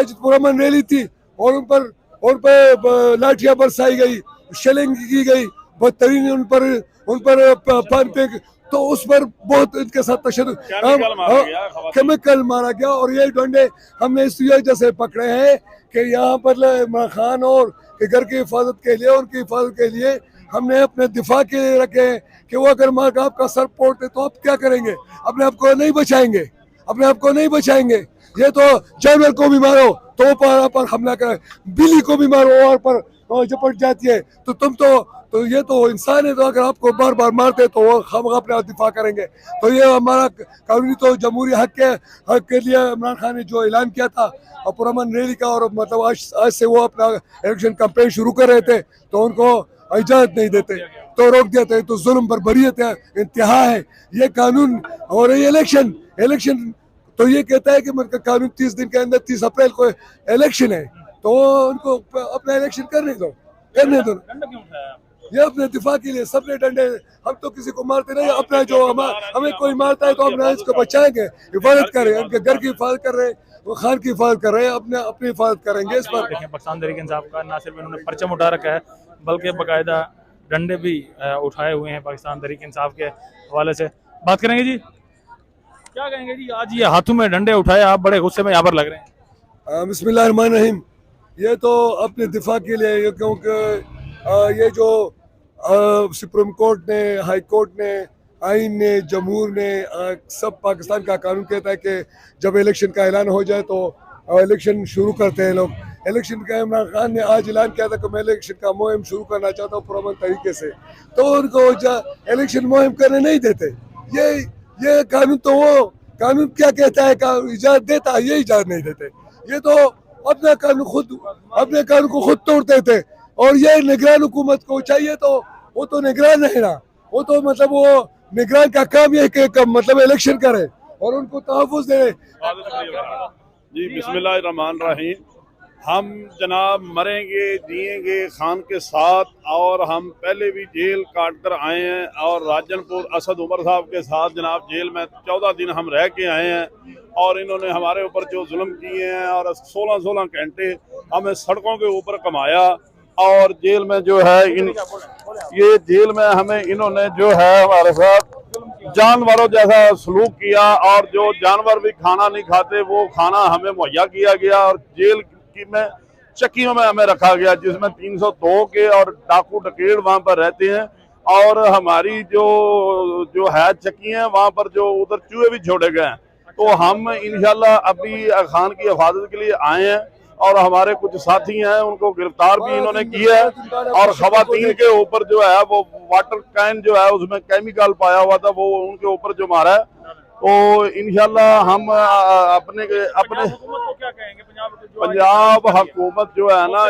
आज पुरअमन रैली थी और उन पर लाठियां बरसाई गई, शेलिंग की गई, बदतरीन उन पर पान फेंक, तो उस पर बहुत इनके साथ तशद्दुद, केमिकल मारा गया। और ये डंडे हमने इस वजह से पकड़े हैं कि यहाँ पर इमरान खान और के घर की हिफाजत के लिए, उनकी हिफाजत के लिए हमने अपने दिफा के लिए रखे हैं कि वो अगर माँ का आपका सर फोड़ते तो आप क्या करेंगे? अपने आप को नहीं बचाएंगे, अपने आप को नहीं बचाएंगे। ये तो जानवर को भी मारो तो पर हमला करे, बिल्ली को भी मारो और पर झपट जाती है, तो तुम तो ये तो इंसान है, तो अगर आपको बार बार मारते तो वो हम अपना दिफा करेंगे। तो ये हमारा कानूनी तो जमहूरी हक के लिए इमरान खान ने जो ऐलान किया था और पुरअमन रैली का, और मतलब आज से वो अपना इलेक्शन कैंपेन शुरू कर रहे थे, तो उनको इजाजत नहीं देते, तो रोक देते, तो जुल्म बर्बरियत है, इंतहा है ये कानून। और ये इलेक्शन तो ये कहता है कि मतलब कानून 30 दिन के अंदर 30 अप्रैल को इलेक्शन है, तो उनको अपना इलेक्शन करने दो। ये अपने दिफा के लिए सबने डंडे, हम तो किसी को मारते नहीं, अपना जो हमें कोई मारता है तो हम इसको बचाएंगे, हिफाजत करें, उनके घर की हिफाजत कर रहे हैं, वो खान की हिफाजत कर रहे हैं, अपनी हिफाजत करेंगे। इस पर देखें पाकिस्तान तहरीक इंसाफ का ना सिर्फ इन्होंने परचम उठा रखा है बल्कि बाकायदा डंडे भी उठाए हुए हैं पाकिस्तान तहरीक इंसाफ के हवाले से। बात करेंगे जी, क्या कहेंगे जी, आज ये हाथों में डंडे उठाए, आप बड़े गुस्से में यहाँ पर लग रहे हैं। बिस्मिल्लाहिर्रहमानिर्रहीम, ये तो अपने दिफा के लिए, क्योंकि ये जो सुप्रीम कोर्ट ने, हाई कोर्ट ने, आइन ने, जमहूर ने, सब पाकिस्तान का कानून कहता है कि जब इलेक्शन का ऐलान हो जाए तो इलेक्शन शुरू करते हैं लोग। इलेक्शन का इमरान खान ने आज ऐलान किया था कि मैं इलेक्शन का मुहिम शुरू करना चाहता हूँ पुरअमन तरीके से, तो उनको इलेक्शन मुहिम करने नहीं देते। ये कानून, तो वो कानून क्या कहता है, इजाजत देता है, ये इजाजत नहीं देते। ये तो अपने कानून को खुद तोड़ते थे। और ये निगरान हुकूमत को चाहिए, तो वो तो निगरान है ना, वो तो मतलब वो निगरान का काम ये कि मतलब इलेक्शन करे और उनको तहफ़्फ़ुज़ दे। जी बिस्मिल्लाहिर्रहमानिर्रहीम, हम जनाब मरेंगे जिएंगे खान के साथ, और हम पहले भी जेल काट कर आए हैं, और राजनपुर असद उमर साहब के साथ जनाब जेल में 14 दिन हम रह के आए हैं, और इन्होंने हमारे ऊपर जो जुल्म किए हैं, और 16-16 घंटे हमें सड़कों के ऊपर कमाया, और जेल में जो है ये जेल में हमें इन्होंने जो है हमारे साथ जानवरों जैसा सलूक किया, और जो जानवर भी खाना नहीं खाते वो खाना हमें मुहैया किया गया, और जेल की में चक्कियों में हमें रखा गया, जिसमें 302 के और डाकू डकेट वहां पर रहते हैं, और हमारी जो है चक्की है वहां पर जो उधर चूहे भी छोड़े गए हैं। तो हम इंशाल्लाह अभी खान की हिफाजत के लिए आए हैं, और हमारे कुछ साथी हैं उनको गिरफ्तार भी इन्होंने किया है, और खवातीन के ऊपर जो है वो वाटर कैन जो है उसमें केमिकल पाया हुआ था, वो उनके ऊपर जो मारा है। तो इंशाल्लाह हम अपने पंजाब हुकूमत जो है ना,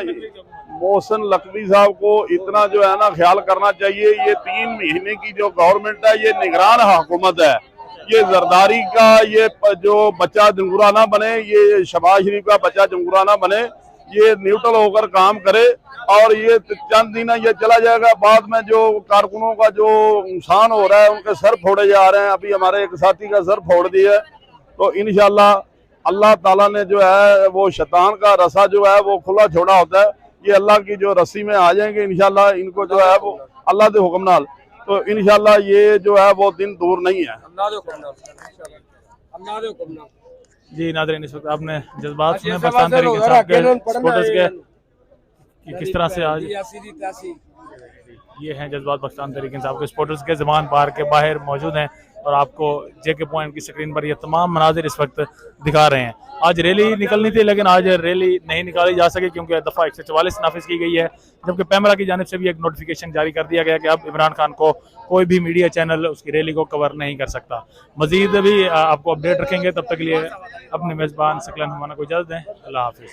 मोहसिन नकवी साहब को इतना जो है ना ख्याल करना चाहिए। ये 3 महीने की जो गवर्नमेंट है ये निगरान हुकूमत है, ये जरदारी का ये जो बच्चा जंगूरा ना बने, ये शहबाज शरीफ का बच्चा जंगूरा ना बने, ये न्यूट्रल होकर काम करे, और ये चंद दिन ये चला जाएगा, बाद में जो कारकुनों का जो नुकसान हो रहा है उनके सर फोड़े जा रहे हैं। अभी हमारे एक साथी का सर फोड़ दिया है। तो इंशाल्लाह अल्लाह ताला ने जो है वो शैतान का रसा जो है वो खुला छोड़ा होता है, ये अल्लाह की जो रस्सी में आ जाएंगे इंशाल्लाह, इनको जो है वो अल्लाह के हुक्म नाल, तो इंशाल्लाह ये जो है वो दिन दूर नहीं है। जी नाज़रीन, इस वक्त आपने जज्बात सुने पाकिस्तान तहरीक इंसाफ के सपोर्टर्स के कि किस तरह से आज ये हैं जज्बात पाकिस्तान तहरीक इंसाफ के सपोर्टर्स के ज़बान बार के बाहर मौजूद हैं, और आपको जेके पॉइंट की स्क्रीन पर ये तमाम मनाजिर इस वक्त दिखा रहे हैं। आज रैली निकलनी थी लेकिन आज रैली नहीं निकाली जा सकी क्योंकि दफ़ा 144 नाफिज की गई है, जबकि पैमरा की जानिब से भी एक नोटिफिकेशन जारी कर दिया गया कि अब इमरान खान को कोई भी मीडिया चैनल उसकी रैली को कवर नहीं कर सकता। मजीद भी आपको अपडेट रखेंगे, तब तक के लिए अपने मेज़बान सकलन हमारा को इजाज़त दें। अल्लाह हाफिज़।